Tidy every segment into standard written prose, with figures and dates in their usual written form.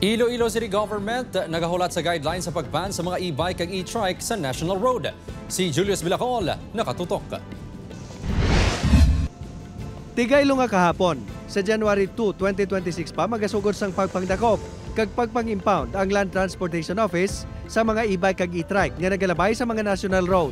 Iloilo City Government nagahulat sa guidelines sa pagban sa mga e-bike ag e-trike sa National Road. Si Julius Bilacol nakatutok. Tigaylo nga kahapon, sa January 2, 2026 pa magasugod sang pagpangdakop kag pagpang-impound ang Land Transportation Office sa mga e-bike kag e-trike nga nagalabay sa mga national road.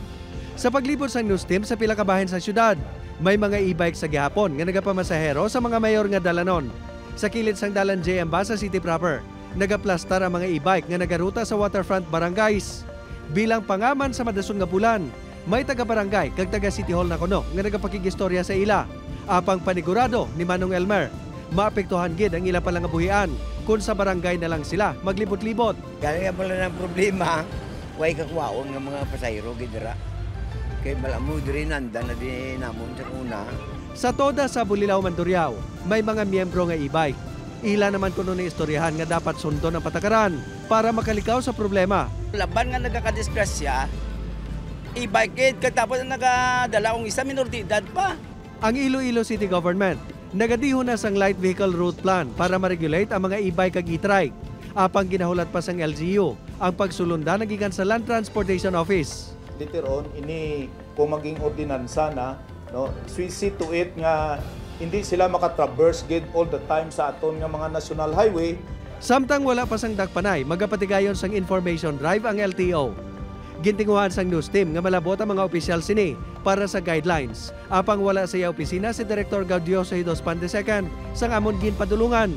Sa paglibot sang news team sa pila ka bahin sa syudad, may mga e-bike sa gihapon nga nagapamasahero sa mga mayor nga dalanon. Sa kilid sang dalan JM sa city proper, nagaplastar ang mga e-bike nga nagaruta sa waterfront barangays. Bilang pangaman sa madasong nga bulan, may taga-barangay kag taga-city hall na kuno nga nagapakigistorya sa ila. Apang panigurado ni Manong Elmer, maapektuhan gid ang ila palang buhian kung sa barangay na lang sila maglibot-libot. Galing nga pala ng problema, way kakwaon ng mga pasayro gidra. Kay malamu diri nanda na din namon sa una. Sa toda sa Bulilaw, Mandurriao, may mga miyembro nga e-bike. Ila naman kuno ni istoryahan nga dapat sundon ang patakaran para makalikaw sa problema. Laban nga nagkakadisgrasya, e-bike kid, katapos na nagadala kong isa, minor de edad pa. Ang Iloilo City Government nagadiho na sang light vehicle route plan para ma-regulate ang mga e-bike kag e-trike. Apang ginahulat pa sang LGU ang pagsulunda nagikan sa Land Transportation Office. Later on, ini kung maging ordinansa na, no, see to it nga hindi sila makatraverse gid all the time sa aton nga mga national highway. Samtang wala pa sang dagpanay, magapatigayon sang information drive ang LTO. Gintinguhan sang news team nga malabot ang mga opisyal sini para sa guidelines. Apang wala sa iya opisina si Director Gaudioso Hidos Pandesecond sang amon ginpadulungan.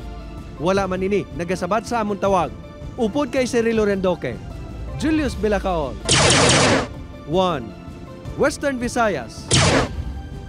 Wala man ini nagasabat sa amon tawag. Upod kay Cirilo Rendoque, Julius Bilacol. 1. Western Visayas.